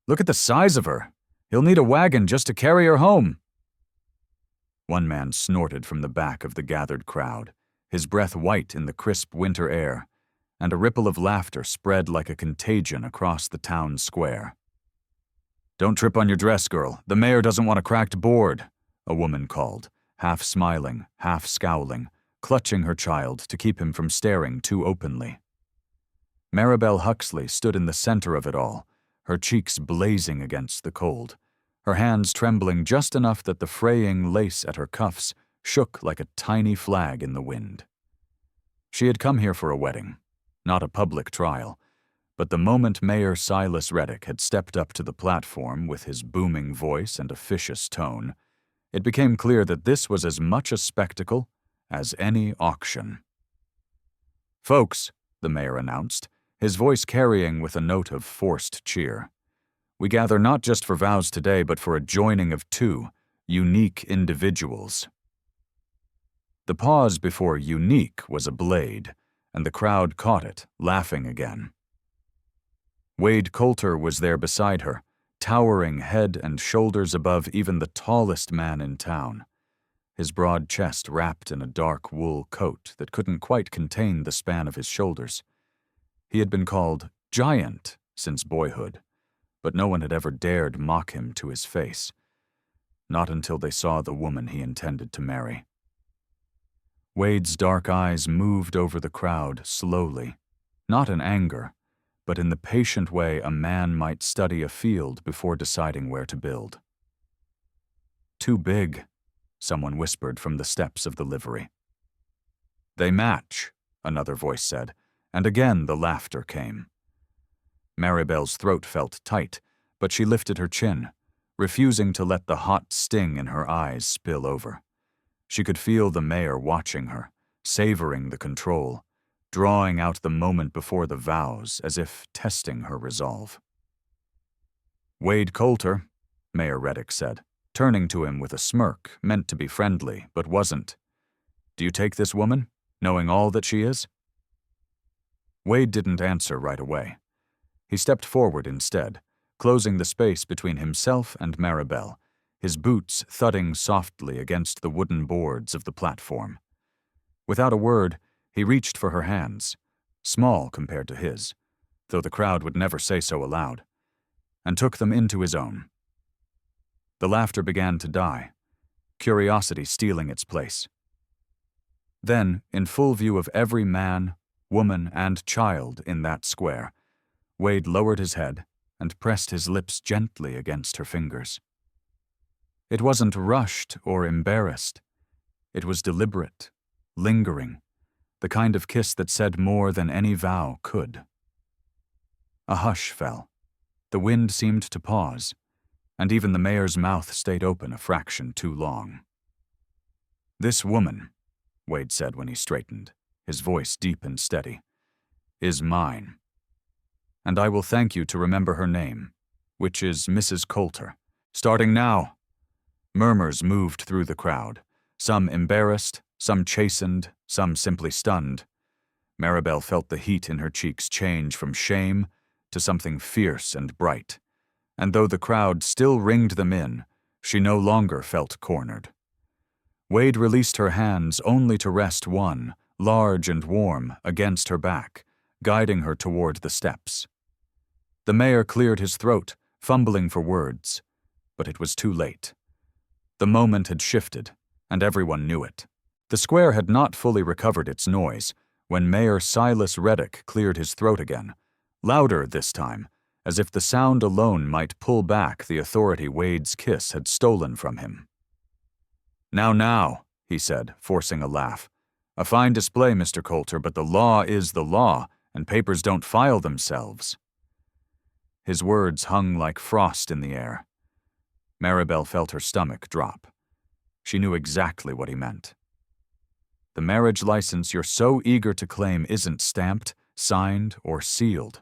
Look at the size of her. He'll need a wagon just to carry her home." One man snorted from the back of the gathered crowd, his breath white in the crisp winter air, and a ripple of laughter spread like a contagion across the town square. "Don't trip on your dress, girl. The mayor doesn't want a cracked board," a woman called, half smiling, half scowling, clutching her child to keep him from staring too openly. Maribel Huxley stood in the center of it all, her cheeks blazing against the cold, her hands trembling just enough that the fraying lace at her cuffs shook like a tiny flag in the wind. She had come here for a wedding, not a public trial, but the moment Mayor Silas Reddick had stepped up to the platform with his booming voice and officious tone, it became clear that this was as much a spectacle as any auction. "Folks," the mayor announced, his voice carrying with a note of forced cheer, "we gather not just for vows today, but for a joining of two unique individuals." The pause before unique was a blade, and the crowd caught it, laughing again. Wade Coulter was there beside her, towering head and shoulders above even the tallest man in town, his broad chest wrapped in a dark wool coat that couldn't quite contain the span of his shoulders. He had been called Giant since boyhood, but no one had ever dared mock him to his face, not until they saw the woman he intended to marry. Wade's dark eyes moved over the crowd slowly, not in anger, but in the patient way a man might study a field before deciding where to build. "Too big," someone whispered from the steps of the livery. "They match," another voice said, and again the laughter came. Maribel's throat felt tight, but she lifted her chin, refusing to let the hot sting in her eyes spill over. She could feel the mayor watching her, savoring the control, drawing out the moment before the vows as if testing her resolve. "Wade Coulter," Mayor Reddick said, turning to him with a smirk meant to be friendly but wasn't. "Do you take this woman, knowing all that she is?" Wade didn't answer right away. He stepped forward instead, closing the space between himself and Maribel, his boots thudding softly against the wooden boards of the platform. Without a word, he reached for her hands, small compared to his, though the crowd would never say so aloud, and took them into his own. The laughter began to die, curiosity stealing its place. Then, in full view of every man, woman, and child in that square, Wade lowered his head and pressed his lips gently against her fingers. It wasn't rushed or embarrassed. It was deliberate, lingering, the kind of kiss that said more than any vow could. A hush fell. The wind seemed to pause, and even the mayor's mouth stayed open a fraction too long. "This woman," Wade said when he straightened, his voice deep and steady, "is mine. And I will thank you to remember her name, which is Mrs. Coulter. Starting now." Murmurs moved through the crowd, some embarrassed, some chastened, some simply stunned. Maribel felt the heat in her cheeks change from shame to something fierce and bright, and though the crowd still ringed them in, she no longer felt cornered. Wade released her hands only to rest one, large and warm, against her back, guiding her toward the steps. The mayor cleared his throat, fumbling for words, but it was too late. The moment had shifted, and everyone knew it. The square had not fully recovered its noise when Mayor Silas Reddick cleared his throat again, louder this time, as if the sound alone might pull back the authority Wade's kiss had stolen from him. Now, he said, forcing a laugh. "A fine display, Mr. Coulter, but the law is the law, and papers don't file themselves." His words hung like frost in the air. Maribel felt her stomach drop. She knew exactly what he meant. The marriage license you're so eager to claim isn't stamped, signed, or sealed,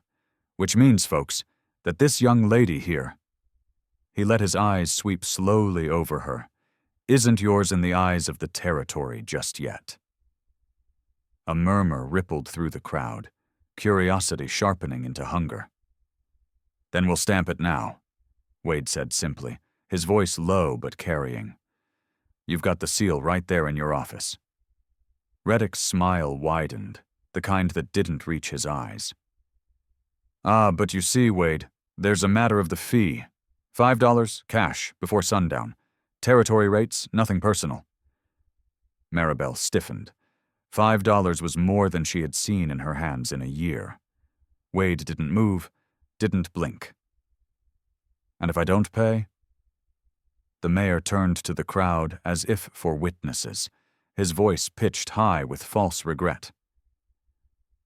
which means, folks, that this young lady here, he let his eyes sweep slowly over her, isn't yours in the eyes of the territory just yet. A murmur rippled through the crowd, curiosity sharpening into hunger. "Then we'll stamp it now," Wade said simply, his voice low but carrying. "You've got the seal right there in your office." Reddick's smile widened, the kind that didn't reach his eyes. "Ah, but you see, Wade, there's a matter of the fee. $5, cash, before sundown. Territory rates, nothing personal." Maribel stiffened. $5 was more than she had seen in her hands in a year. Wade didn't move, didn't blink. "And if I don't pay?" The mayor turned to the crowd as if for witnesses, his voice pitched high with false regret.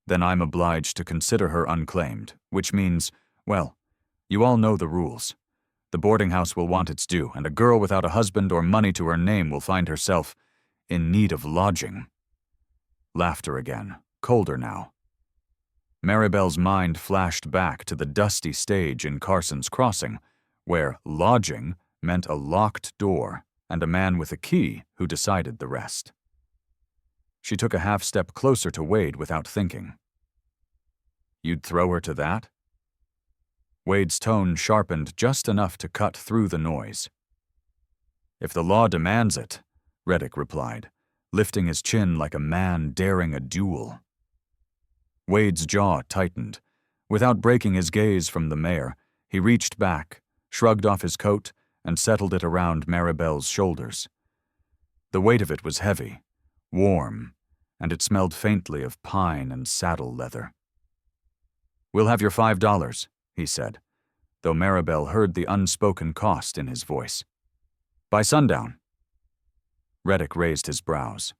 "Then I'm obliged to consider her unclaimed, which means, well, you all know the rules. The boarding house will want its due, and a girl without a husband or money to her name will find herself in need of lodging." Laughter again, colder now. Maribel's mind flashed back to the dusty stage in Carson's Crossing, where lodging meant a locked door and a man with a key who decided the rest. She took a half-step closer to Wade without thinking. "You'd throw her to that?" Wade's tone sharpened just enough to cut through the noise. "If the law demands it," Reddick replied, lifting his chin like a man daring a duel. Wade's jaw tightened. Without breaking his gaze from the mayor, he reached back, shrugged off his coat, and settled it around Maribel's shoulders. The weight of it was heavy, warm, and it smelled faintly of pine and saddle leather. "We'll have your $5, he said, though Maribel heard the unspoken cost in his voice. "By sundown." Reddick raised his brows.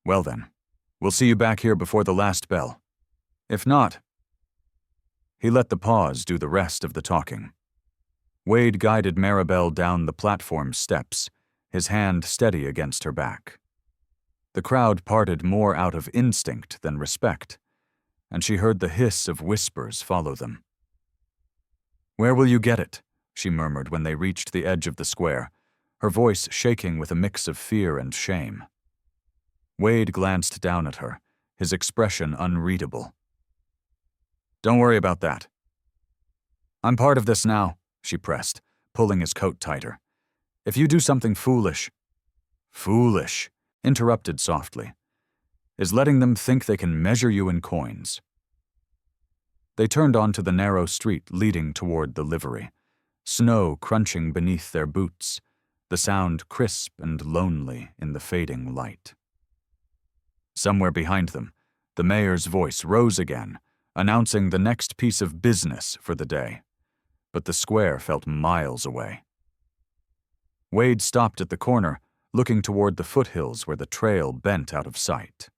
"Well then, we'll see you back here before the last bell. If not..." He let the pause do the rest of the talking. Wade guided Maribel down the platform steps, his hand steady against her back. The crowd parted more out of instinct than respect, and she heard the hiss of whispers follow them. "Where will you get it?" she murmured when they reached the edge of the square, her voice shaking with a mix of fear and shame. Wade glanced down at her, his expression unreadable. "Don't worry about that." "I'm part of this now," she pressed, pulling his coat tighter. "If you do something foolish..." "Foolish," interrupted softly, "is letting them think they can measure you in coins." They turned onto the narrow street leading toward the livery, snow crunching beneath their boots, the sound crisp and lonely in the fading light. Somewhere behind them, the mayor's voice rose again, announcing the next piece of business for the day, but the square felt miles away. Wade stopped at the corner, looking toward the foothills where the trail bent out of sight.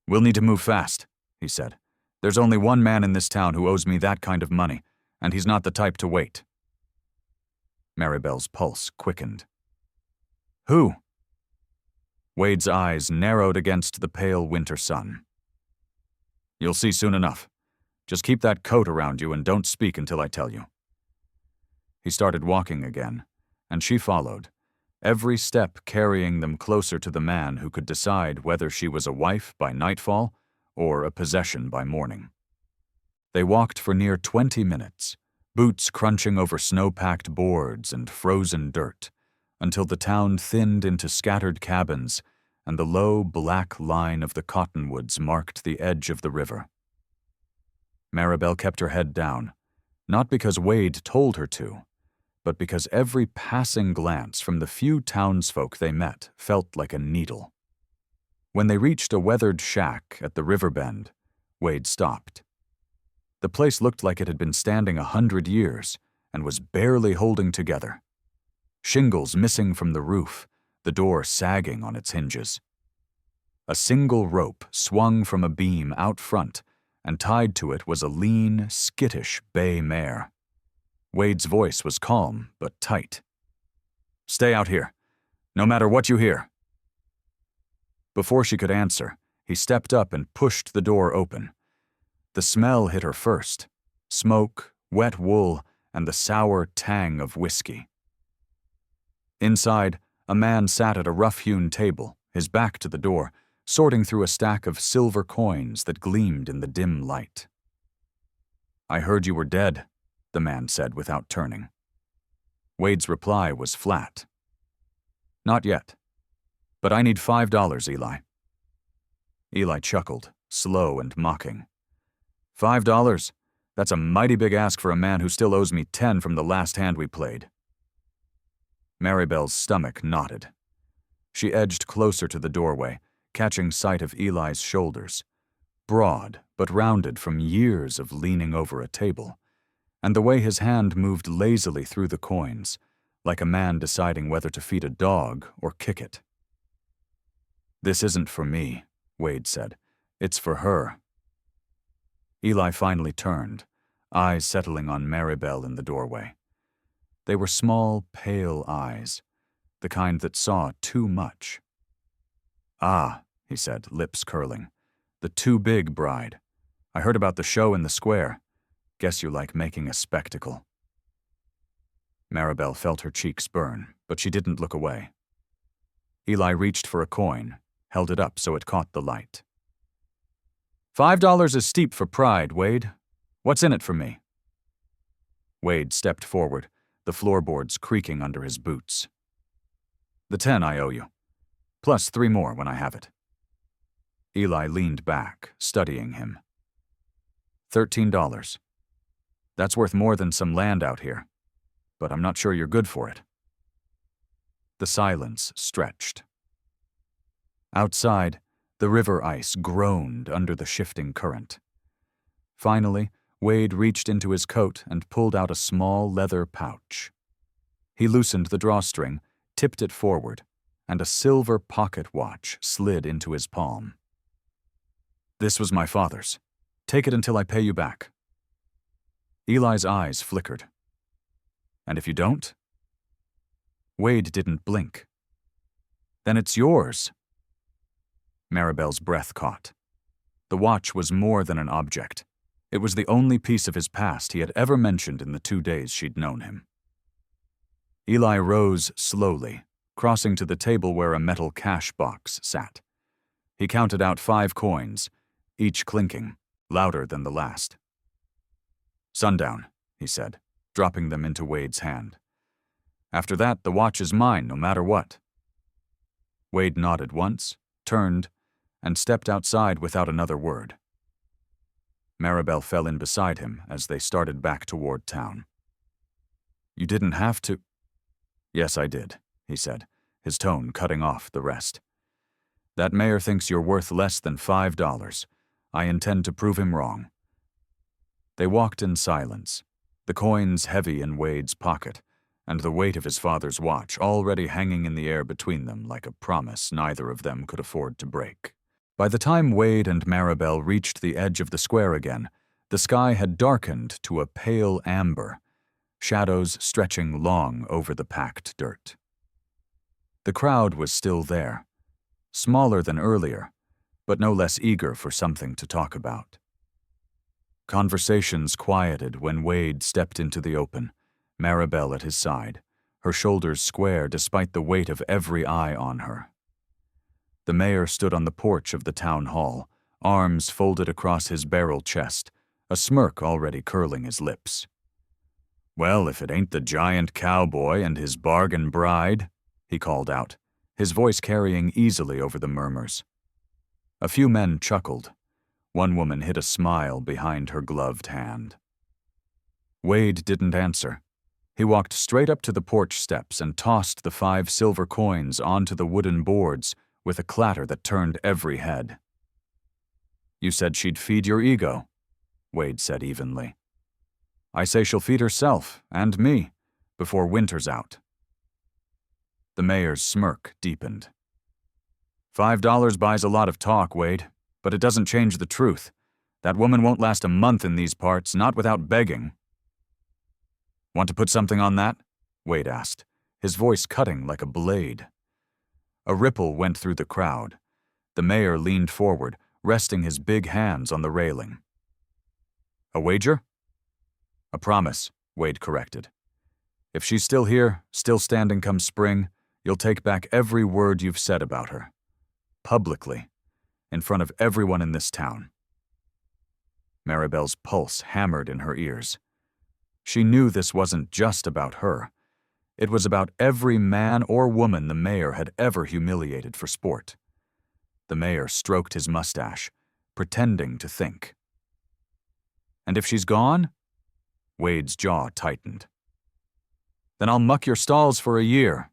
"We'll need to move fast," he said. "There's only one man in this town who owes me that kind of money, and he's not the type to wait." Maribel's pulse quickened. "Who?" Wade's eyes narrowed against the pale winter sun. "You'll see soon enough. Just keep that coat around you and don't speak until I tell you." He started walking again, and she followed, every step carrying them closer to the man who could decide whether she was a wife by nightfall or a possession by morning. They walked for near 20 minutes, boots crunching over snow-packed boards and frozen dirt, until the town thinned into scattered cabins and the low black line of the cottonwoods marked the edge of the river. Maribel kept her head down, not because Wade told her to, but because every passing glance from the few townsfolk they met felt like a needle. When they reached a weathered shack at the river bend, Wade stopped. The place looked like it had been standing 100 years and was barely holding together. Shingles missing from the roof, the door sagging on its hinges. A single rope swung from a beam out front, and tied to it was a lean, skittish bay mare. Wade's voice was calm but tight. "Stay out here, no matter what you hear." Before she could answer, he stepped up and pushed the door open. The smell hit her first: smoke, wet wool, and the sour tang of whiskey. Inside, a man sat at a rough-hewn table, his back to the door, sorting through a stack of silver coins that gleamed in the dim light. "I heard you were dead," the man said without turning. Wade's reply was flat. Not yet. But I need $5, Eli. Eli chuckled, slow and mocking. $5? That's a mighty big ask for a man who still owes me 10 from the last hand we played. Maribel's stomach knotted. She edged closer to the doorway, catching sight of Eli's shoulders, broad but rounded from years of leaning over a table, and the way his hand moved lazily through the coins, like a man deciding whether to feed a dog or kick it. This isn't for me, Wade said. It's for her. Eli finally turned, eyes settling on Maribel in the doorway. They were small, pale eyes, the kind that saw too much. Ah, he said, lips curling. The too big bride. I heard about the show in the square. Guess you like making a spectacle. Maribel felt her cheeks burn, but she didn't look away. Eli reached for a coin, held it up so it caught the light. $5 is steep for pride, Wade. What's in it for me? Wade stepped forward, the floorboards creaking under his boots. The 10 I owe you, plus 3 more when I have it. Eli leaned back, studying him. $13. That's worth more than some land out here, but I'm not sure you're good for it. The silence stretched. Outside, the river ice groaned under the shifting current. Finally, Wade reached into his coat and pulled out a small leather pouch. He loosened the drawstring, tipped it forward, and a silver pocket watch slid into his palm. This was my father's. Take it until I pay you back. Eli's eyes flickered. And if you don't? Wade didn't blink. Then it's yours. Maribel's breath caught. The watch was more than an object. It was the only piece of his past he had ever mentioned in the 2 days she'd known him. Eli rose slowly, crossing to the table where a metal cash box sat. He counted out 5 coins, each clinking, louder than the last. Sundown, he said, dropping them into Wade's hand. After that, the watch is mine no matter what. Wade nodded once, turned, and stepped outside without another word. Maribel fell in beside him as they started back toward town. You didn't have to. Yes, I did, he said, his tone cutting off the rest. That mayor thinks you're worth less than $5. I intend to prove him wrong. They walked in silence, the coins heavy in Wade's pocket, and the weight of his father's watch already hanging in the air between them like a promise neither of them could afford to break. By the time Wade and Maribel reached the edge of the square again, the sky had darkened to a pale amber, shadows stretching long over the packed dirt. The crowd was still there, smaller than earlier, but no less eager for something to talk about. Conversations quieted when Wade stepped into the open, Maribel at his side, her shoulders square despite the weight of every eye on her. The mayor stood on the porch of the town hall, arms folded across his barrel chest, a smirk already curling his lips. Well, if it ain't the giant cowboy and his bargain bride, he called out, his voice carrying easily over the murmurs. A few men chuckled. One woman hid a smile behind her gloved hand. Wade didn't answer. He walked straight up to the porch steps and tossed the 5 silver coins onto the wooden boards with a clatter that turned every head. You said she'd feed your ego, Wade said evenly. I say she'll feed herself, and me, before winter's out. The mayor's smirk deepened. $5 buys a lot of talk, Wade, but it doesn't change the truth. That woman won't last a month in these parts, not without begging. Want to put something on that? Wade asked, his voice cutting like a blade. A ripple went through the crowd. The mayor leaned forward, resting his big hands on the railing. A wager? A promise, Wade corrected. If she's still here, still standing come spring, you'll take back every word you've said about her. Publicly, in front of everyone in this town. Maribel's pulse hammered in her ears. She knew this wasn't just about her. It was about every man or woman the mayor had ever humiliated for sport. The mayor stroked his mustache, pretending to think. And if she's gone? Wade's jaw tightened. Then I'll muck your stalls for a year.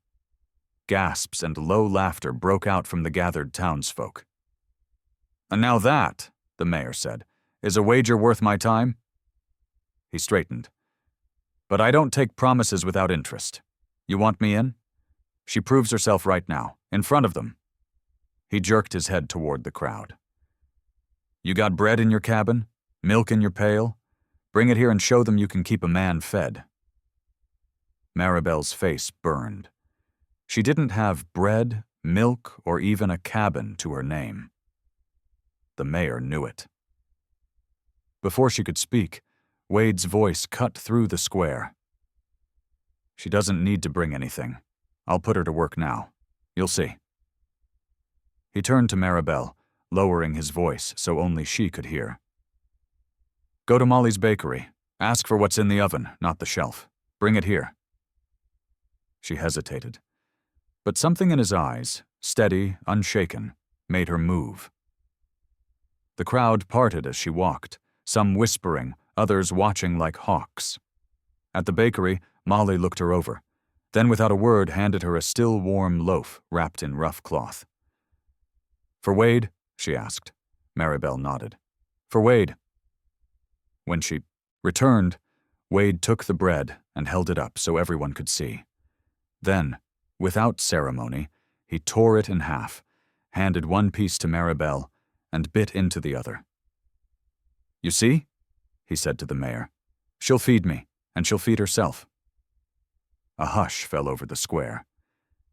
Gasps and low laughter broke out from the gathered townsfolk. And now that, the mayor said, is a wager worth my time? He straightened. But I don't take promises without interest. You want me in? She proves herself right now, in front of them. He jerked his head toward the crowd. You got bread in your cabin? Milk in your pail? Bring it here and show them you can keep a man fed. Maribel's face burned. She didn't have bread, milk, or even a cabin to her name. The mayor knew it. Before she could speak, Wade's voice cut through the square. She doesn't need to bring anything. I'll put her to work now. You'll see. He turned to Maribel, lowering his voice so only she could hear. Go to Molly's bakery. Ask for what's in the oven, not the shelf. Bring it here. She hesitated. But something in his eyes, steady, unshaken, made her move. The crowd parted as she walked, some whispering, others watching like hawks. At the bakery, Molly looked her over, then without a word handed her a still warm loaf wrapped in rough cloth. For Wade? She asked. Maribel nodded. For Wade. When she returned, Wade took the bread and held it up so everyone could see. Then, without ceremony, he tore it in half, handed one piece to Maribel, and bit into the other. You see? He said to the mayor. She'll feed me, and she'll feed herself. A hush fell over the square.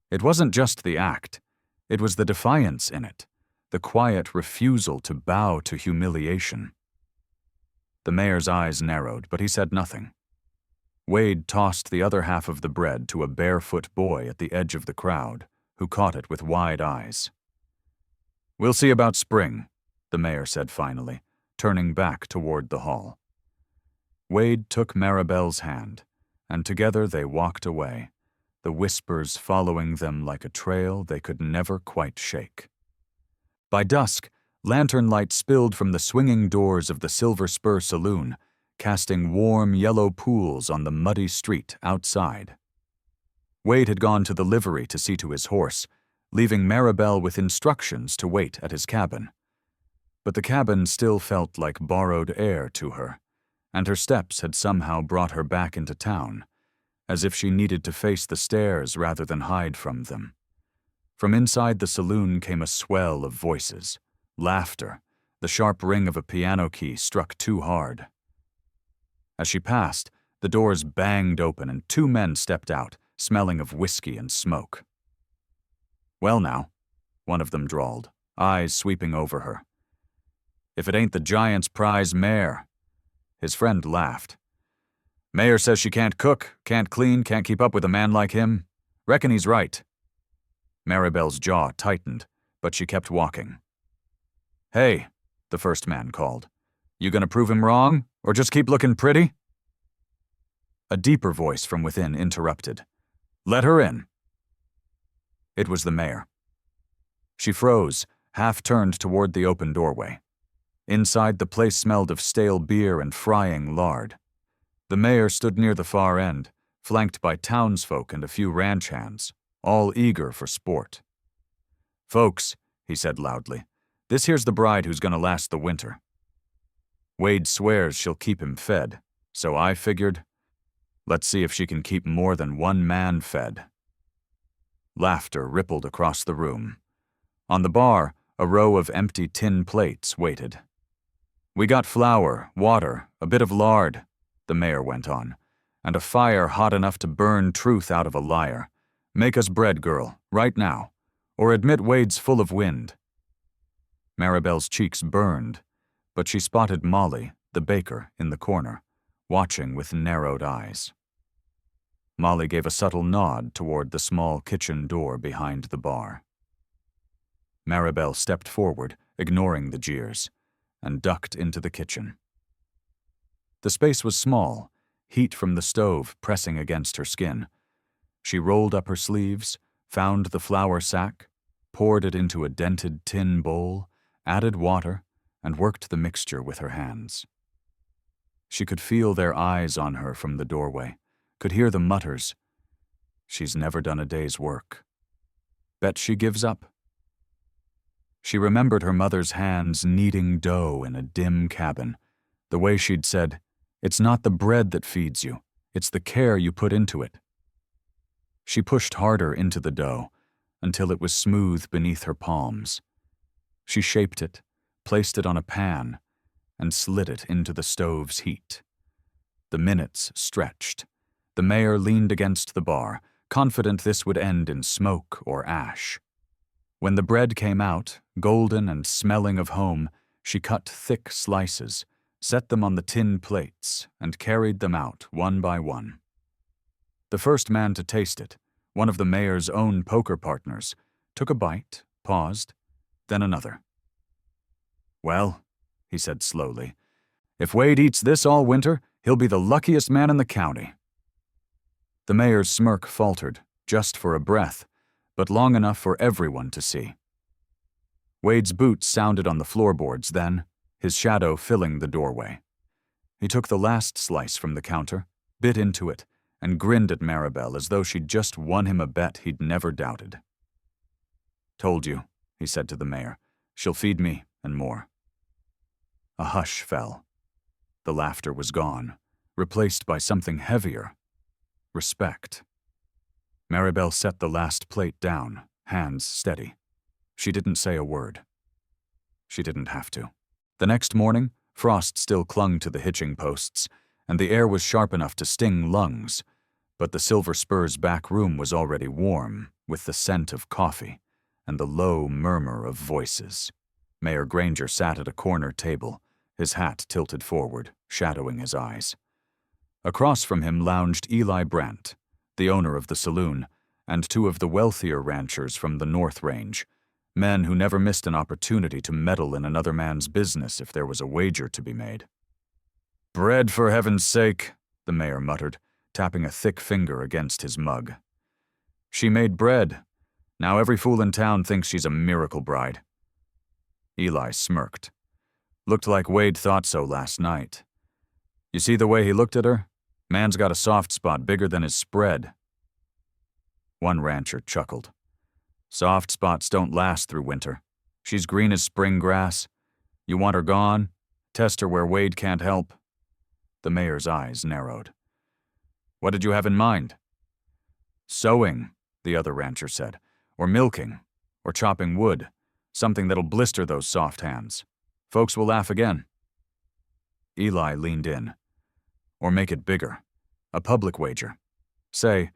It wasn't just the act. It was the defiance in it, the quiet refusal to bow to humiliation. The mayor's eyes narrowed, but he said nothing. Wade tossed the other half of the bread to a barefoot boy at the edge of the crowd, who caught it with wide eyes. We'll see about spring, the mayor said finally, turning back toward the hall. Wade took Maribel's hand, and together they walked away, the whispers following them like a trail they could never quite shake. By dusk, lantern light spilled from the swinging doors of the Silver Spur Saloon, casting warm yellow pools on the muddy street outside. Wade had gone to the livery to see to his horse, leaving Maribel with instructions to wait at his cabin. But the cabin still felt like borrowed air to her, and her steps had somehow brought her back into town, as if she needed to face the stairs rather than hide from them. From inside the saloon came a swell of voices, laughter, the sharp ring of a piano key struck too hard. As she passed, the doors banged open and two men stepped out, smelling of whiskey and smoke. Well now, one of them drawled, eyes sweeping over her. If it ain't the Giant's prize mare. His friend laughed. Mayor says she can't cook, can't clean, can't keep up with a man like him. Reckon he's right. Maribel's jaw tightened, but she kept walking. Hey, the first man called. You gonna prove him wrong, or just keep looking pretty? A deeper voice from within interrupted. Let her in. It was the mayor. She froze, half-turned toward the open doorway. Inside, the place smelled of stale beer and frying lard. The mayor stood near the far end, flanked by townsfolk and a few ranch hands, all eager for sport. Folks, he said loudly, this here's the bride who's gonna last the winter. Wade swears she'll keep him fed, so I figured, let's see if she can keep more than one man fed. Laughter rippled across the room. On the bar, a row of empty tin plates waited. We got flour, water, a bit of lard, the mayor went on, and a fire hot enough to burn truth out of a liar. Make us bread, girl, right now, or admit Wade's full of wind. Maribel's cheeks burned, but she spotted Molly, the baker, in the corner, watching with narrowed eyes. Molly gave a subtle nod toward the small kitchen door behind the bar. Maribel stepped forward, ignoring the jeers, and ducked into the kitchen. The space was small, heat from the stove pressing against her skin. She rolled up her sleeves, found the flour sack, poured it into a dented tin bowl, added water, and worked the mixture with her hands. She could feel their eyes on her from the doorway, could hear the mutters. She's never done a day's work. Bet she gives up. She remembered her mother's hands kneading dough in a dim cabin, the way she'd said, "It's not the bread that feeds you, it's the care you put into it." She pushed harder into the dough until it was smooth beneath her palms. She shaped it, placed it on a pan, and slid it into the stove's heat. The minutes stretched. The mayor leaned against the bar, confident this would end in smoke or ash. When the bread came out, golden and smelling of home, she cut thick slices, set them on the tin plates, and carried them out one by one. The first man to taste it, one of the mayor's own poker partners, took a bite, paused, then another. "Well," he said slowly, "if Wade eats this all winter, he'll be the luckiest man in the county." The mayor's smirk faltered, just for a breath, but long enough for everyone to see. Wade's boots sounded on the floorboards then, his shadow filling the doorway. He took the last slice from the counter, bit into it, and grinned at Maribel as though she'd just won him a bet he'd never doubted. "Told you," he said to the mayor. "She'll feed me and more." A hush fell. The laughter was gone, replaced by something heavier. Respect. Maribel set the last plate down, hands steady. She didn't say a word. She didn't have to. The next morning, frost still clung to the hitching posts, and the air was sharp enough to sting lungs, but the Silver Spur's back room was already warm, with the scent of coffee and the low murmur of voices. Mayor Granger sat at a corner table, his hat tilted forward, shadowing his eyes. Across from him lounged Eli Brandt, the owner of the saloon, and two of the wealthier ranchers from the North Range, men who never missed an opportunity to meddle in another man's business if there was a wager to be made. "Bread, for heaven's sake," the mayor muttered, tapping a thick finger against his mug. "She made bread. Now every fool in town thinks she's a miracle bride." Eli smirked. "Looked like Wade thought so last night. You see the way he looked at her? Man's got a soft spot bigger than his spread." One rancher chuckled. "Soft spots don't last through winter. She's green as spring grass. You want her gone? Test her where Wade can't help." The mayor's eyes narrowed. "What did you have in mind?" "Sewing," the other rancher said, "or milking, or chopping wood, something that'll blister those soft hands. Folks will laugh again." Eli leaned in. "Or make it bigger. A public wager. Say,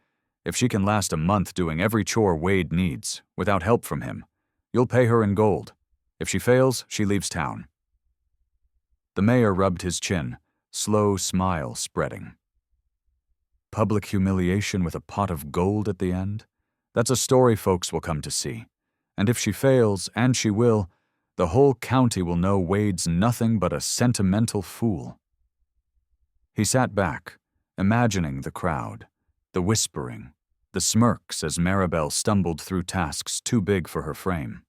if she can last a month doing every chore Wade needs, without help from him, you'll pay her in gold. If she fails, she leaves town." The mayor rubbed his chin, slow smile spreading. Public humiliation with a pot of gold at the end? That's a story folks will come to see. And if she fails, and she will, the whole county will know Wade's nothing but a sentimental fool. He sat back, imagining the crowd, the whispering, the smirks as Maribel stumbled through tasks too big for her frame.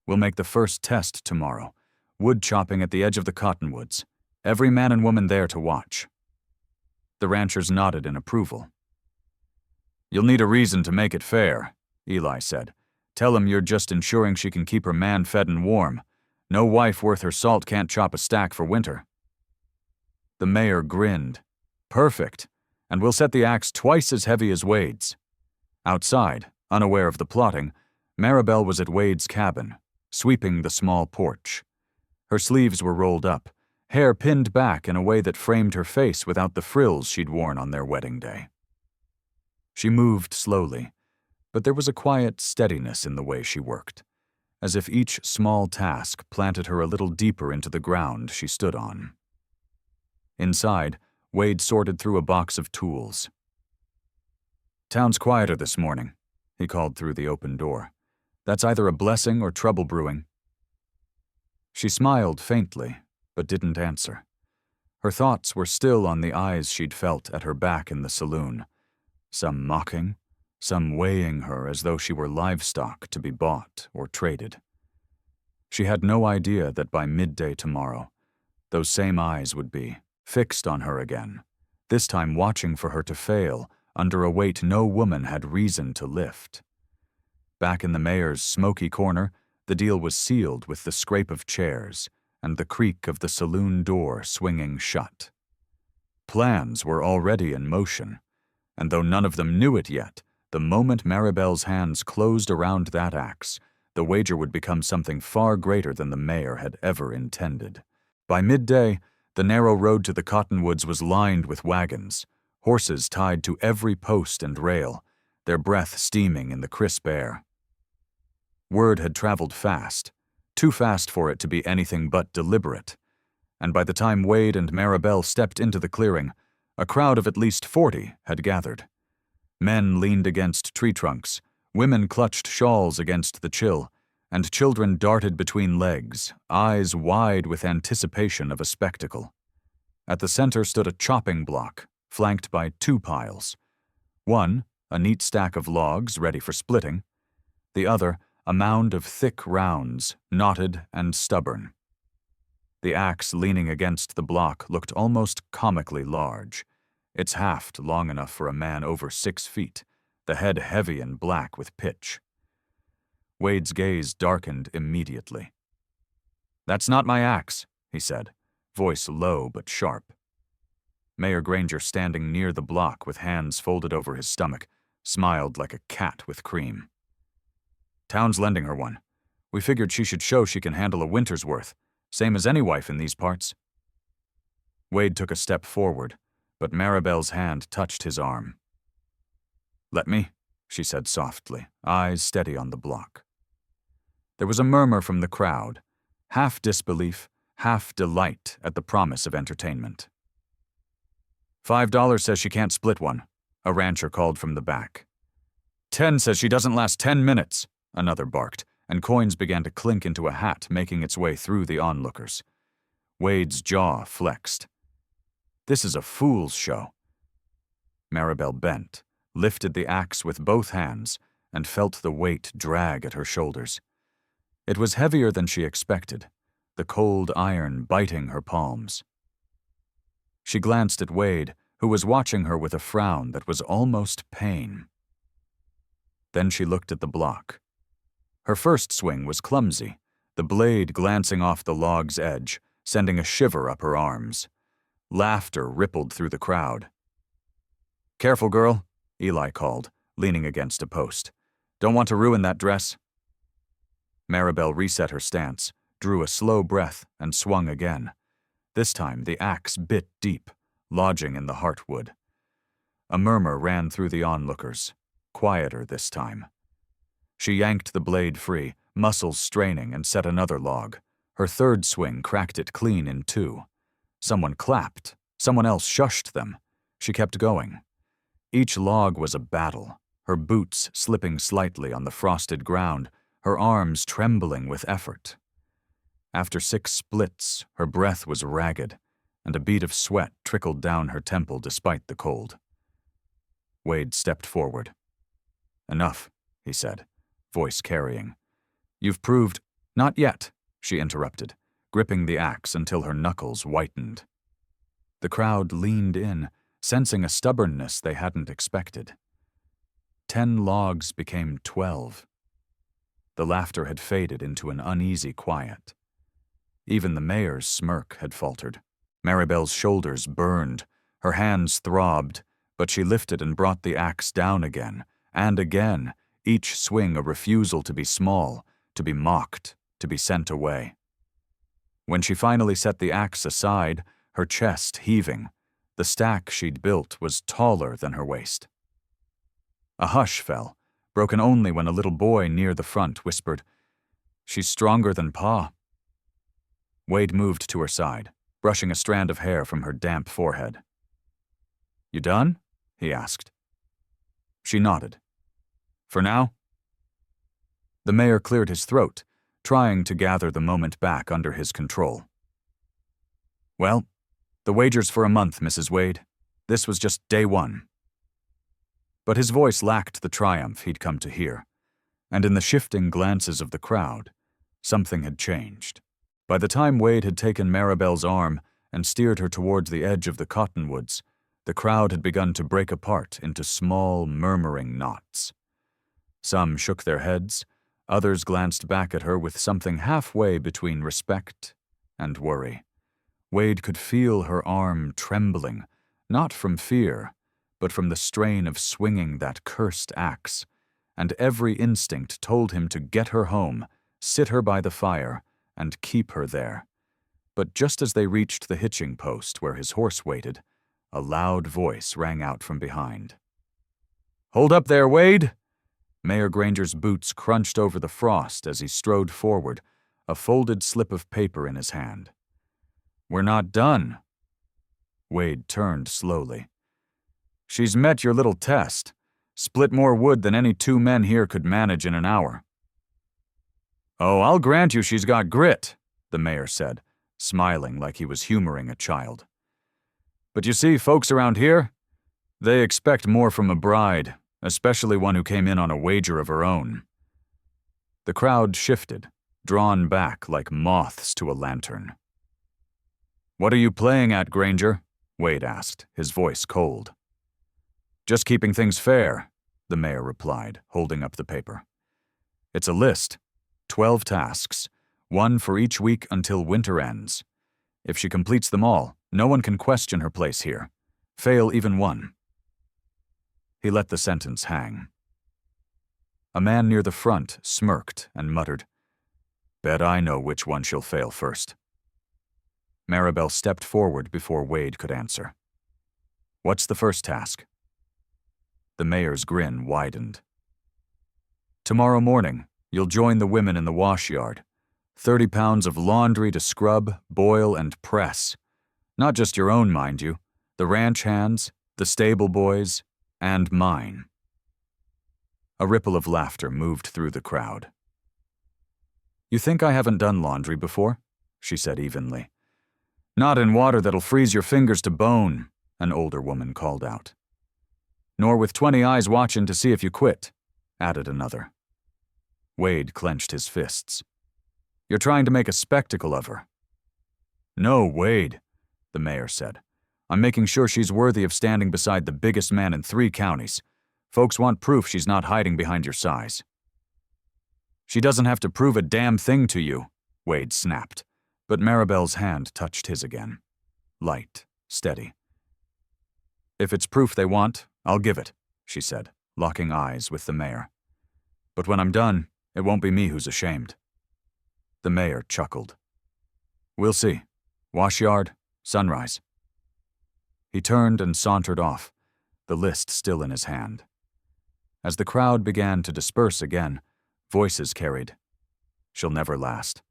"We'll make the first test tomorrow. Wood chopping at the edge of the cottonwoods. Every man and woman there to watch." The ranchers nodded in approval. "You'll need a reason to make it fair," Eli said. "Tell him you're just ensuring she can keep her man fed and warm. No wife worth her salt can't chop a stack for winter." The mayor grinned. "Perfect. And we'll set the axe twice as heavy as Wade's." Outside, unaware of the plotting, Maribel was at Wade's cabin, sweeping the small porch. Her sleeves were rolled up, hair pinned back in a way that framed her face without the frills she'd worn on their wedding day. She moved slowly, but there was a quiet steadiness in the way she worked, as if each small task planted her a little deeper into the ground she stood on. Inside, Wade sorted through a box of tools. "Town's quieter this morning," he called through the open door. "That's either a blessing or trouble brewing." She smiled faintly, but didn't answer. Her thoughts were still on the eyes she'd felt at her back in the saloon, some mocking, some weighing her as though she were livestock to be bought or traded. She had no idea that by midday tomorrow, those same eyes would be fixed on her again, this time watching for her to fail under a weight no woman had reason to lift. Back in the mayor's smoky corner, the deal was sealed with the scrape of chairs and the creak of the saloon door swinging shut. Plans were already in motion, and though none of them knew it yet, the moment Maribel's hands closed around that axe, the wager would become something far greater than the mayor had ever intended. By midday, the narrow road to the cottonwoods was lined with wagons, horses tied to every post and rail, their breath steaming in the crisp air. Word had traveled fast, too fast for it to be anything but deliberate, and by the time Wade and Maribel stepped into the clearing, a crowd of at least 40 had gathered. Men leaned against tree trunks, women clutched shawls against the chill, and children darted between legs, eyes wide with anticipation of a spectacle. At the center stood a chopping block, flanked by 2 piles. One, a neat stack of logs ready for splitting. The other, a mound of thick rounds, knotted and stubborn. The axe leaning against the block looked almost comically large, its haft long enough for a man over 6 feet, the head heavy and black with pitch. Wade's gaze darkened immediately. "That's not my axe," he said, voice low but sharp. Mayor Granger, standing near the block with hands folded over his stomach, smiled like a cat with cream. "Town's lending her one. We figured she should show she can handle a winter's worth, same as any wife in these parts." Wade took a step forward, but Maribel's hand touched his arm. "Let me," she said softly, eyes steady on the block. There was a murmur from the crowd, half disbelief, half delight at the promise of entertainment. $5 says she can't split one, a rancher called from the back. 10 says she doesn't last 10 minutes, another barked, and coins began to clink into a hat making its way through the onlookers. Wade's jaw flexed. This is a fool's show. Maribel bent, lifted the axe with both hands, and felt the weight drag at her shoulders. It was heavier than she expected, the cold iron biting her palms. She glanced at Wade, who was watching her with a frown that was almost pain. Then she looked at the block. Her first swing was clumsy, the blade glancing off the log's edge, sending a shiver up her arms. Laughter rippled through the crowd. "Careful, girl," Eli called, leaning against a post. "Don't want to ruin that dress." Maribel reset her stance, drew a slow breath, and swung again. This time the axe bit deep, lodging in the heartwood. A murmur ran through the onlookers, quieter this time. She yanked the blade free, muscles straining, and set another log. Her third swing cracked it clean in 2. Someone clapped. Someone else shushed them. She kept going. Each log was a battle, her boots slipping slightly on the frosted ground, her arms trembling with effort. After 6 splits, her breath was ragged, and a bead of sweat trickled down her temple despite the cold. Wade stepped forward. "Enough," he said, voice carrying. "You've proved—" "Not yet," she interrupted, gripping the axe until her knuckles whitened. The crowd leaned in, sensing a stubbornness they hadn't expected. 10 logs became 12. The laughter had faded into an uneasy quiet. Even the mayor's smirk had faltered. Maribel's shoulders burned, her hands throbbed, but she lifted and brought the axe down again, and again, each swing a refusal to be small, to be mocked, to be sent away. When she finally set the axe aside, her chest heaving, the stack she'd built was taller than her waist. A hush fell, broken only when a little boy near the front whispered, "She's stronger than Pa." Wade moved to her side, brushing a strand of hair from her damp forehead. "You done?" he asked. She nodded. "For now?" The mayor cleared his throat, trying to gather the moment back under his control. "Well, The wager's for a month, Mrs. Wade. This was just day one. But his voice lacked the triumph he'd come to hear, and in the shifting glances of the crowd, something had changed. By the time Wade had taken Maribel's arm and steered her towards the edge of the cottonwoods, the crowd had begun to break apart into small, murmuring knots. Some shook their heads, others glanced back at her with something halfway between respect and worry. Wade could feel her arm trembling, not from fear, but from the strain of swinging that cursed axe, and every instinct told him to get her home, sit her by the fire, and keep her there. But just as they reached the hitching post where his horse waited, a loud voice rang out from behind. "Hold up there, Wade!" Mayor Granger's boots crunched over the frost as he strode forward, a folded slip of paper in his hand. "We're not done." Wade turned slowly. "She's met your little test. Split more wood than any two men here could manage in an hour." "Oh, I'll grant you she's got grit," the mayor said, smiling like he was humoring a child. "But you see, folks around here, they expect more from a bride, especially one who came in on a wager of her own." The crowd shifted, drawn back like moths to a lantern. "What are you playing at, Granger?" Wade asked, his voice cold. "Just keeping things fair," the mayor replied, holding up the paper. "It's a list, 12 tasks, one for each week until winter ends. If she completes them all, no one can question her place here. Fail even one." He let the sentence hang. A man near the front smirked and muttered, "Bet I know which one she'll fail first." Maribel stepped forward before Wade could answer. "What's the first task?" The mayor's grin widened. "Tomorrow morning, you'll join the women in the wash yard. 30 pounds of laundry to scrub, boil, and press. Not just your own, mind you. The ranch hands, the stable boys, and mine." A ripple of laughter moved through the crowd. "You think I haven't done laundry before?" she said evenly. "Not in water that'll freeze your fingers to bone," an older woman called out. "Nor with 20 eyes watching to see if you quit," added another. Wade clenched his fists. "You're trying to make a spectacle of her." "No, Wade," the mayor said. "I'm making sure she's worthy of standing beside the biggest man in 3 counties. Folks want proof she's not hiding behind your size." "She doesn't have to prove a damn thing to you," Wade snapped, but Maribel's hand touched his again. Light, steady. "If it's proof they want, I'll give it," she said, locking eyes with the mayor. "But when I'm done, it won't be me who's ashamed." The mayor chuckled. "We'll see. Wash yard, sunrise." He turned and sauntered off, the list still in his hand. As the crowd began to disperse again, voices carried, "She'll never last.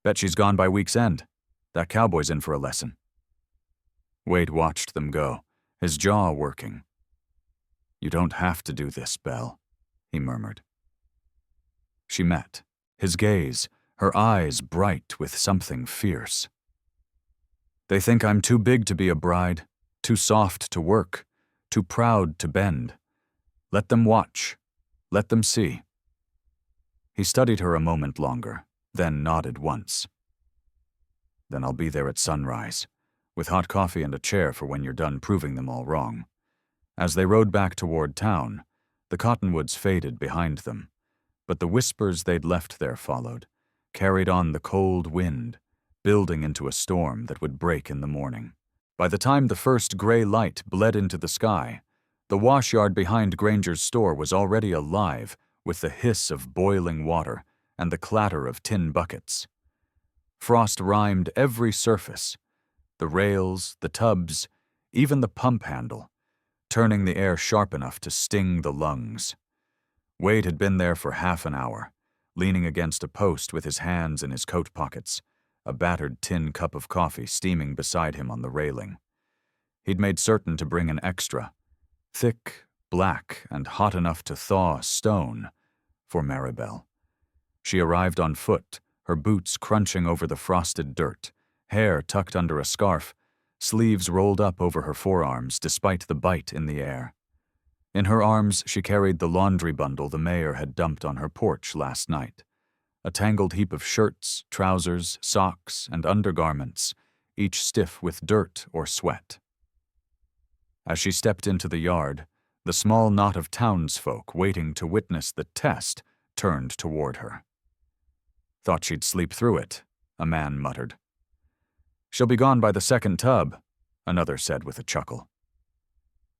Bet she's gone by week's end. That cowboy's in for a lesson." Wade watched them go, his jaw working. "You don't have to do this, Belle," he murmured. She met, his gaze, her eyes bright with something fierce. "They think I'm too big to be a bride, too soft to work, too proud to bend. Let them watch. Let them see." He studied her a moment longer, then nodded once. "Then I'll be there at sunrise, with hot coffee and a chair for when you're done proving them all wrong." As they rode back toward town, the cottonwoods faded behind them, but the whispers they'd left there followed, carried on the cold wind, building into a storm that would break in the morning. By the time the first gray light bled into the sky, the wash yard behind Granger's store was already alive with the hiss of boiling water and the clatter of tin buckets. Frost rimed every surface, the rails, the tubs, even the pump handle, turning the air sharp enough to sting the lungs. Wade had been there for half an hour, leaning against a post with his hands in his coat pockets, a battered tin cup of coffee steaming beside him on the railing. He'd made certain to bring an extra, thick, black, and hot enough to thaw stone, for Maribel. She arrived on foot, her boots crunching over the frosted dirt, hair tucked under a scarf, sleeves rolled up over her forearms despite the bite in the air. In her arms she carried the laundry bundle the mayor had dumped on her porch last night, a tangled heap of shirts, trousers, socks, and undergarments, each stiff with dirt or sweat. As she stepped into the yard, the small knot of townsfolk waiting to witness the test turned toward her. "Thought she'd sleep through it," a man muttered. "She'll be gone by the second tub," another said with a chuckle.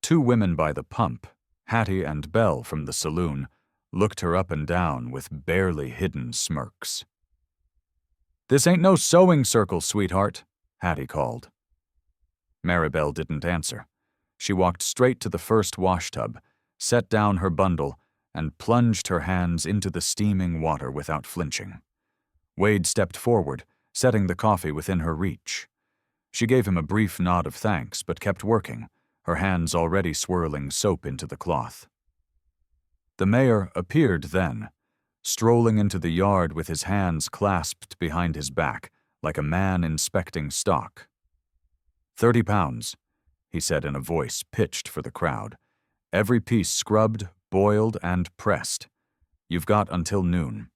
Two women by the pump, Hattie and Belle from the saloon, looked her up and down with barely hidden smirks. "This ain't no sewing circle, sweetheart," Hattie called. Maribel didn't answer. She walked straight to the first washtub, set down her bundle, and plunged her hands into the steaming water without flinching. Wade stepped forward, setting the coffee within her reach. She gave him a brief nod of thanks, but kept working, her hands already swirling soap into the cloth. The mayor appeared then, strolling into the yard with his hands clasped behind his back, like a man inspecting stock. £30, he said in a voice pitched for the crowd. "Every piece scrubbed, boiled, and pressed. You've got until noon."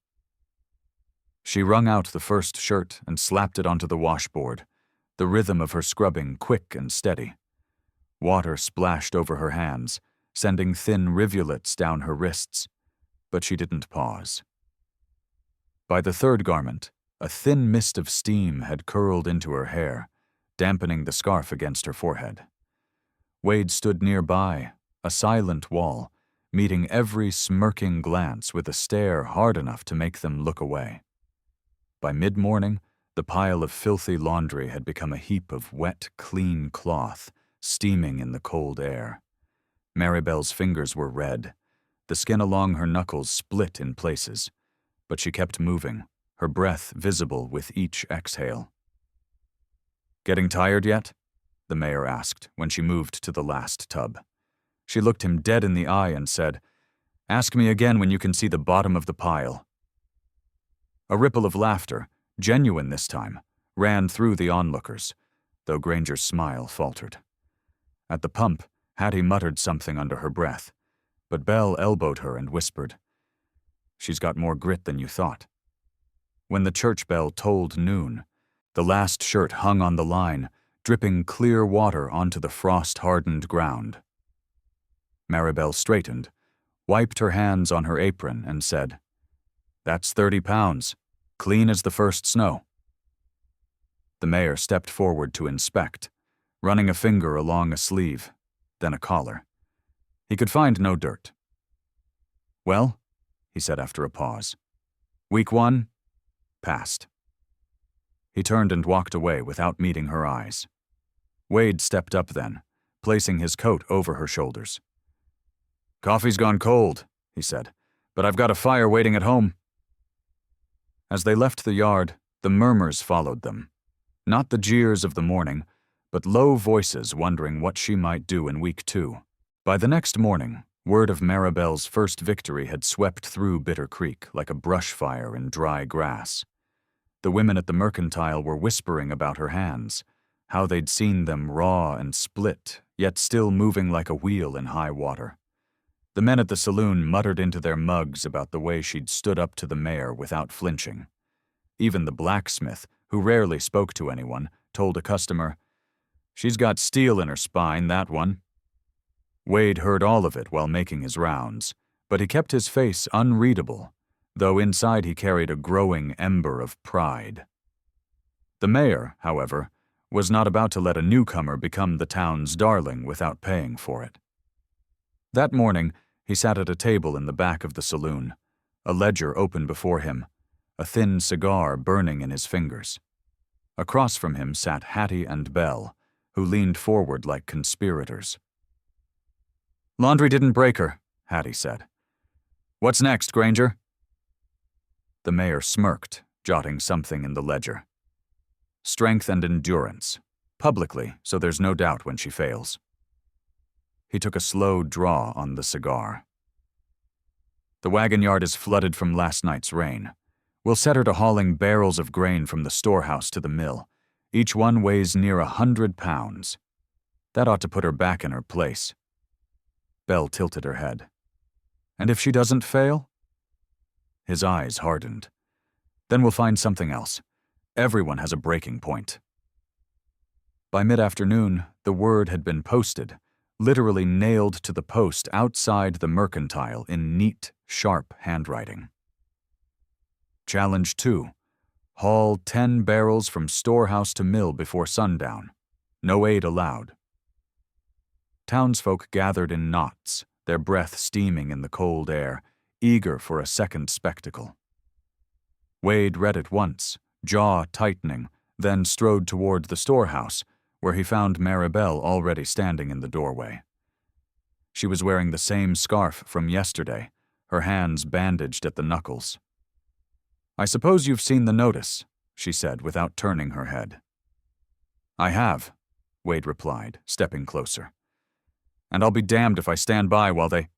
She wrung out the first shirt and slapped it onto the washboard, the rhythm of her scrubbing quick and steady. Water splashed over her hands, sending thin rivulets down her wrists, but she didn't pause. By the third garment, a thin mist of steam had curled into her hair, dampening the scarf against her forehead. Wade stood nearby, a silent wall, meeting every smirking glance with a stare hard enough to make them look away. By mid-morning, the pile of filthy laundry had become a heap of wet, clean cloth, steaming in the cold air. Maribel's fingers were red. The skin along her knuckles split in places, but she kept moving, her breath visible with each exhale. "Getting tired yet?" the mayor asked when she moved to the last tub. She looked him dead in the eye and said, "Ask me again when you can see the bottom of the pile." A ripple of laughter, genuine this time, ran through the onlookers, though Granger's smile faltered. At the pump, Hattie muttered something under her breath, but Belle elbowed her and whispered, "She's got more grit than you thought." When the church bell tolled noon, the last shirt hung on the line, dripping clear water onto the frost-hardened ground. Maribel straightened, wiped her hands on her apron, and said, "That's £30, clean as the first snow." The mayor stepped forward to inspect, running a finger along a sleeve, then a collar. He could find no dirt. "Well," he said after a pause, "week 1, passed." He turned and walked away without meeting her eyes. Wade stepped up then, placing his coat over her shoulders. "Coffee's gone cold," he said, "but I've got a fire waiting at home." As they left the yard, the murmurs followed them. Not the jeers of the morning, but low voices wondering what she might do in week 2. By the next morning, word of Maribel's first victory had swept through Bitter Creek like a brush fire in dry grass. The women at the mercantile were whispering about her hands, how they'd seen them raw and split, yet still moving like a wheel in high water. The men at the saloon muttered into their mugs about the way she'd stood up to the mayor without flinching. Even the blacksmith, who rarely spoke to anyone, told a customer, "She's got steel in her spine, that one." Wade heard all of it while making his rounds, but he kept his face unreadable, though inside he carried a growing ember of pride. The mayor, however, was not about to let a newcomer become the town's darling without paying for it. That morning, he sat at a table in the back of the saloon, a ledger open before him, a thin cigar burning in his fingers. Across from him sat Hattie and Belle, who leaned forward like conspirators. "Laundry didn't break her," Hattie said. "What's next, Granger?" The mayor smirked, jotting something in the ledger. "Strength and endurance, publicly, so there's no doubt when she fails." He took a slow draw on the cigar. "The wagon yard is flooded from last night's rain. We'll set her to hauling barrels of grain from the storehouse to the mill, Each one weighs near 100 pounds. That ought to put her back in her place. Belle tilted her head. And if she doesn't fail? His eyes hardened. Then we'll find something else. Everyone has a breaking point. By mid-afternoon, the word had been posted, literally nailed to the post outside the mercantile in neat, sharp handwriting. Challenge 2. Haul 10 barrels from storehouse to mill before sundown. No aid allowed. Townsfolk gathered in knots, their breath steaming in the cold air, eager for a second spectacle. Wade read it once, jaw tightening, then strode toward the storehouse, where he found Maribel already standing in the doorway. She was wearing the same scarf from yesterday, her hands bandaged at the knuckles. "I suppose you've seen the notice," she said without turning her head. "I have," Wade replied, stepping closer. "And I'll be damned if I stand by while they—"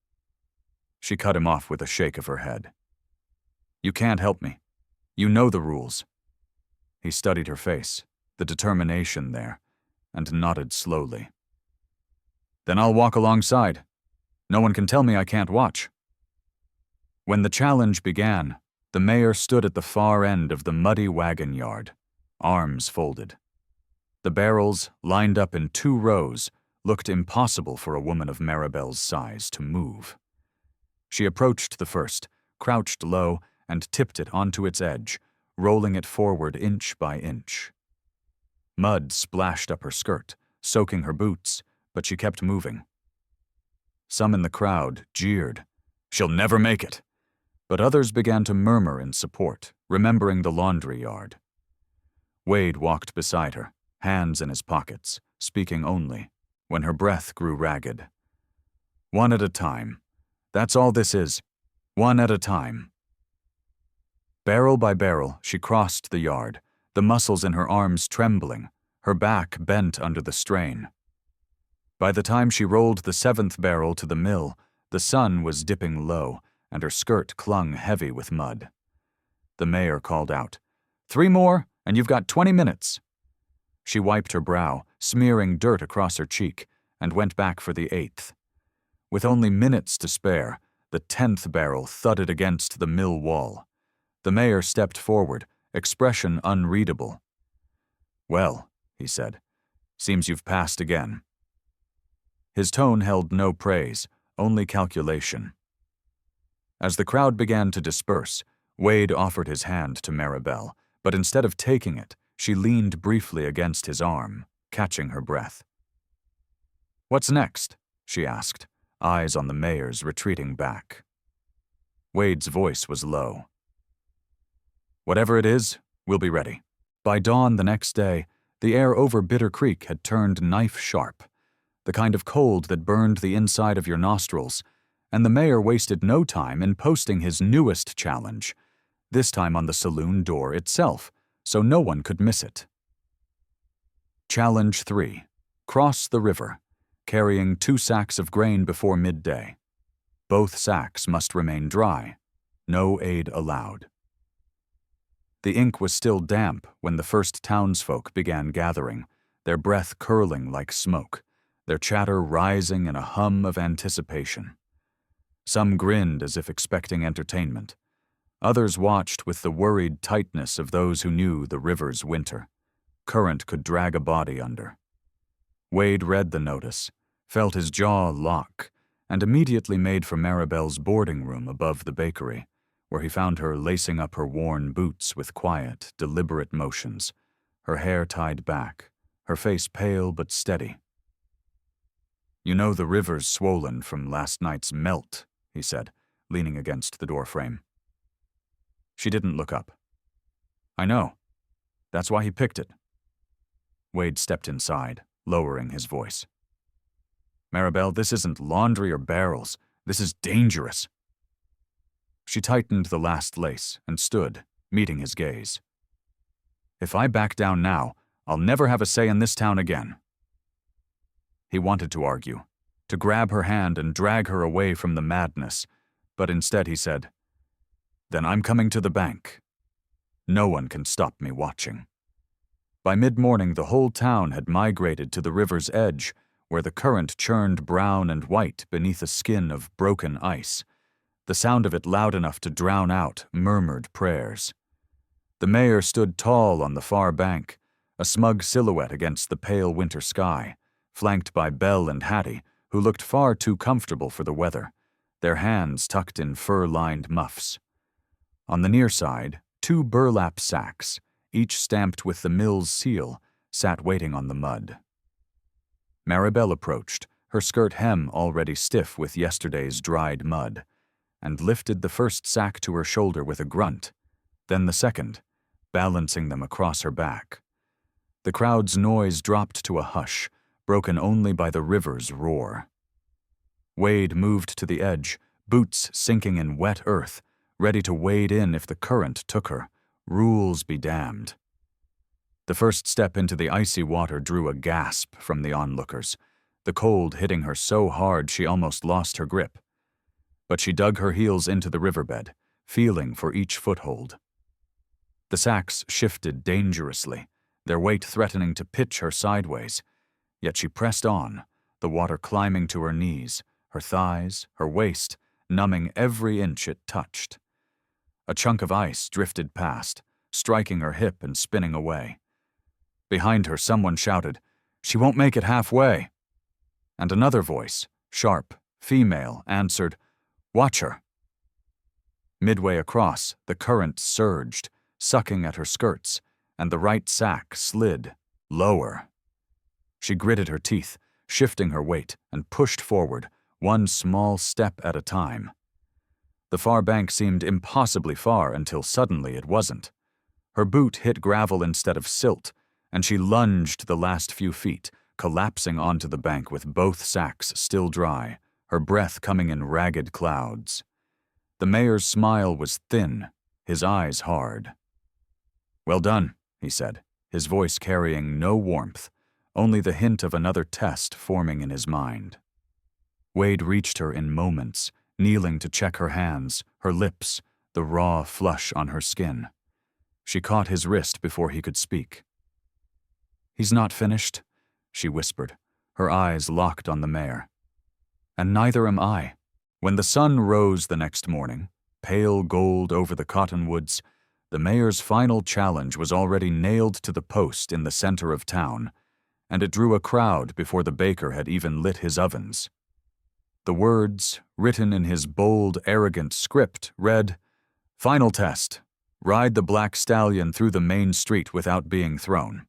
She cut him off with a shake of her head. "You can't help me. You know the rules." He studied her face, the determination there, and nodded slowly. "Then I'll walk alongside. No one can tell me I can't watch." When the challenge began, the mayor stood at the far end of the muddy wagon yard, arms folded. The barrels, lined up in 2 rows, looked impossible for a woman of Maribel's size to move. She approached the first, crouched low, and tipped it onto its edge, rolling it forward inch by inch. Mud splashed up her skirt, soaking her boots, but she kept moving. Some in the crowd jeered, "She'll never make it," but others began to murmur in support, remembering the laundry yard. Wade walked beside her, hands in his pockets, speaking only, when her breath grew ragged. "One at a time. That's all this is. One at a time." Barrel by barrel, she crossed the yard, the muscles in her arms trembling, her back bent under the strain. By the time she rolled the 7th barrel to the mill, the sun was dipping low, and her skirt clung heavy with mud. The mayor called out, "3 more, and you've got 20 minutes." She wiped her brow, smearing dirt across her cheek, and went back for the 8th. With only minutes to spare, the 10th barrel thudded against the mill wall. The mayor stepped forward, expression unreadable. "Well," he said, "seems you've passed again." His tone held no praise, only calculation. As the crowd began to disperse, Wade offered his hand to Maribel, but instead of taking it, she leaned briefly against his arm, catching her breath. "What's next?" she asked, eyes on the mayor's retreating back. Wade's voice was low. "Whatever it is, we'll be ready." By dawn the next day, the air over Bitter Creek had turned knife-sharp, the kind of cold that burned the inside of your nostrils, and the mayor wasted no time in posting his newest challenge, this time on the saloon door itself, so no one could miss it. Challenge 3. Cross the river, carrying 2 sacks of grain before midday. Both sacks must remain dry. No aid allowed. The ink was still damp when the first townsfolk began gathering, their breath curling like smoke, their chatter rising in a hum of anticipation. Some grinned as if expecting entertainment. Others watched with the worried tightness of those who knew the river's winter. Current could drag a body under. Wade read the notice, felt his jaw lock, and immediately made for Maribel's boarding room above the bakery, where he found her lacing up her worn boots with quiet, deliberate motions, her hair tied back, her face pale but steady. "You know the river's swollen from last night's melt," he said, leaning against the doorframe. She didn't look up. "I know. That's why he picked it." Wade stepped inside, lowering his voice. "Maribel, this isn't laundry or barrels. This is dangerous." She tightened the last lace and stood, meeting his gaze. "If I back down now, I'll never have a say in this town again." He wanted to argue, to grab her hand and drag her away from the madness, but instead he said, "Then I'm coming to the bank. No one can stop me watching." By mid-morning, the whole town had migrated to the river's edge, where the current churned brown and white beneath a skin of broken ice, the sound of it loud enough to drown out murmured prayers. The mayor stood tall on the far bank, a smug silhouette against the pale winter sky, flanked by Belle and Hattie, who looked far too comfortable for the weather, their hands tucked in fur-lined muffs. On the near side, 2 burlap sacks, each stamped with the mill's seal, sat waiting on the mud. Maribel approached, her skirt hem already stiff with yesterday's dried mud, and lifted the first sack to her shoulder with a grunt, then the second, balancing them across her back. The crowd's noise dropped to a hush, broken only by the river's roar. Wade moved to the edge, boots sinking in wet earth, ready to wade in if the current took her. Rules be damned. The first step into the icy water drew a gasp from the onlookers, the cold hitting her so hard she almost lost her grip. But she dug her heels into the riverbed, feeling for each foothold. The sacks shifted dangerously, their weight threatening to pitch her sideways, yet she pressed on, the water climbing to her knees, her thighs, her waist, numbing every inch it touched. A chunk of ice drifted past, striking her hip and spinning away. Behind her, someone shouted, "She won't make it halfway." And another voice, sharp, female, answered, "Watch her." Midway across, the current surged, sucking at her skirts, and the right sack slid, lower. She gritted her teeth, shifting her weight, and pushed forward, one small step at a time. The far bank seemed impossibly far until suddenly it wasn't. Her boot hit gravel instead of silt, and she lunged the last few feet, collapsing onto the bank with both sacks still dry, her breath coming in ragged clouds. The mayor's smile was thin, his eyes hard. "Well done," he said, his voice carrying no warmth, only the hint of another test forming in his mind. Wade reached her in moments, kneeling to check her hands, her lips, the raw flush on her skin. She caught his wrist before he could speak. "He's not finished," she whispered, her eyes locked on the mayor. "And neither am I." When the sun rose the next morning, pale gold over the cottonwoods, the mayor's final challenge was already nailed to the post in the center of town, and it drew a crowd before the baker had even lit his ovens. The words, written in his bold, arrogant script, read, "Final test. Ride the black stallion through the main street without being thrown.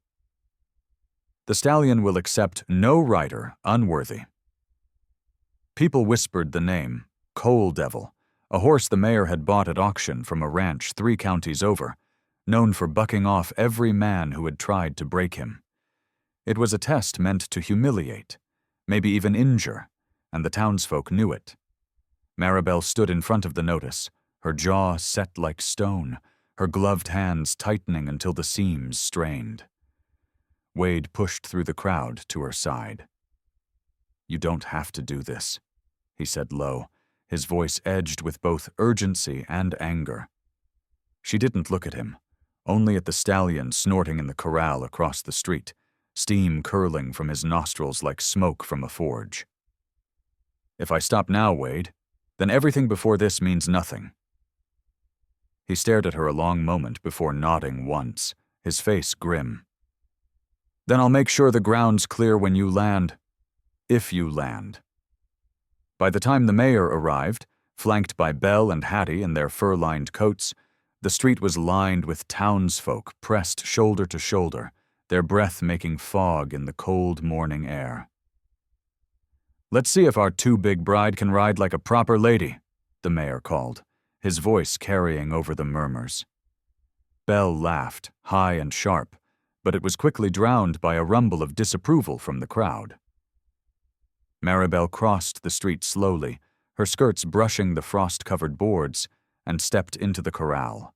The stallion will accept no rider unworthy." People whispered the name, Coal Devil, a horse the mayor had bought at auction from a ranch 3 counties over, known for bucking off every man who had tried to break him. It was a test meant to humiliate, maybe even injure, and the townsfolk knew it. Maribel stood in front of the notice, her jaw set like stone, her gloved hands tightening until the seams strained. Wade pushed through the crowd to her side. "You don't have to do this," he said low, his voice edged with both urgency and anger. She didn't look at him, only at the stallion snorting in the corral across the street, steam curling from his nostrils like smoke from a forge. "If I stop now, Wade, then everything before this means nothing." He stared at her a long moment before nodding once, his face grim. "Then I'll make sure the ground's clear when you land. If you land." By the time the mayor arrived, flanked by Belle and Hattie in their fur-lined coats, the street was lined with townsfolk pressed shoulder to shoulder, their breath making fog in the cold morning air. "Let's see if our too-big bride can ride like a proper lady," the mayor called, his voice carrying over the murmurs. Belle laughed, high and sharp, but it was quickly drowned by a rumble of disapproval from the crowd. Maribel crossed the street slowly, her skirts brushing the frost-covered boards, and stepped into the corral.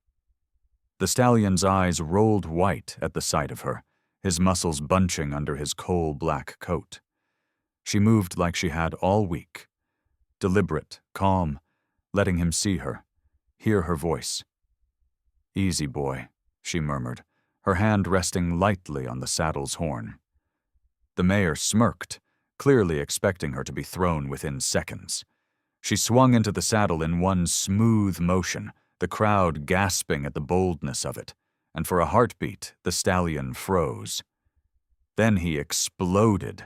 The stallion's eyes rolled white at the sight of her, his muscles bunching under his coal-black coat. She moved like she had all week, deliberate, calm, letting him see her, hear her voice. "Easy, boy," she murmured, her hand resting lightly on the saddle's horn. The mare smirked, clearly expecting her to be thrown within seconds. She swung into the saddle in one smooth motion, the crowd gasping at the boldness of it, and for a heartbeat, the stallion froze. Then he exploded,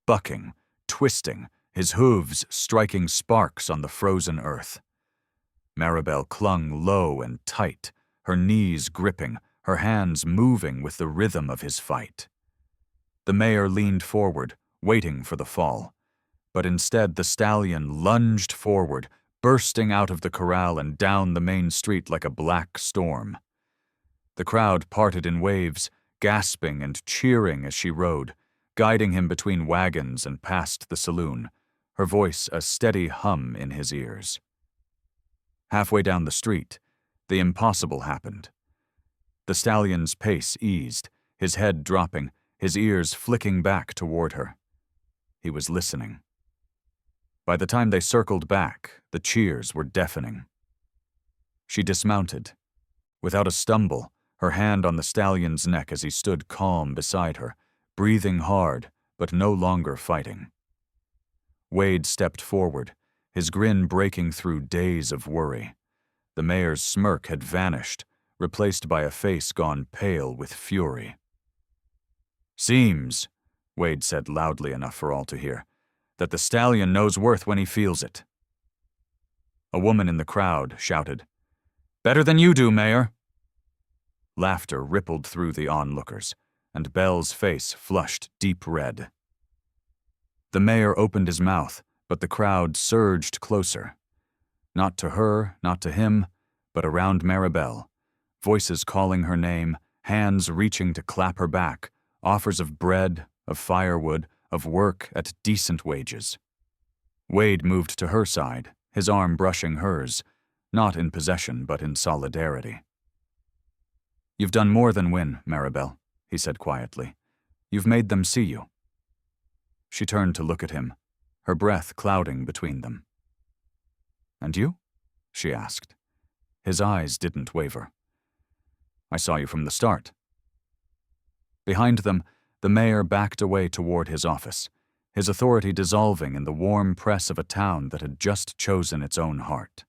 bucking, twisting, his hooves striking sparks on the frozen earth. Maribel clung low and tight, her knees gripping, her hands moving with the rhythm of his fight. The mare leaned forward, waiting for the fall, but instead the stallion lunged forward, bursting out of the corral and down the main street like a black storm. The crowd parted in waves, gasping and cheering as she rode, guiding him between wagons and past the saloon, her voice a steady hum in his ears. Halfway down the street, the impossible happened. The stallion's pace eased, his head dropping, his ears flicking back toward her. He was listening. By the time they circled back, the cheers were deafening. She dismounted. Without a stumble, her hand on the stallion's neck as he stood calm beside her, breathing hard, but no longer fighting. Wade stepped forward, his grin breaking through days of worry. The mayor's smirk had vanished, replaced by a face gone pale with fury. "Seems," Wade said loudly enough for all to hear, "that the stallion knows worth when he feels it." A woman in the crowd shouted, "Better than you do, Mayor." Laughter rippled through the onlookers, and Bell's face flushed deep red. The mayor opened his mouth, but the crowd surged closer. Not to her, not to him, but around Maribel, voices calling her name, hands reaching to clap her back, offers of bread, of firewood, of work at decent wages. Wade moved to her side, his arm brushing hers, not in possession but in solidarity. "You've done more than win, Maribel," he said quietly. "You've made them see you." She turned to look at him, her breath clouding between them. "And you?" she asked. His eyes didn't waver. "I saw you from the start." Behind them, the mayor backed away toward his office, his authority dissolving in the warm press of a town that had just chosen its own heart.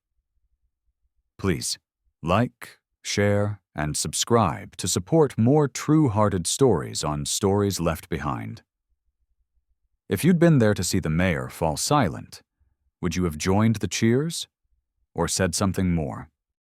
Please, like, share, and subscribe to support more true-hearted stories on Stories Left Behind. If you'd been there to see the mayor fall silent, would you have joined the cheers or said something more?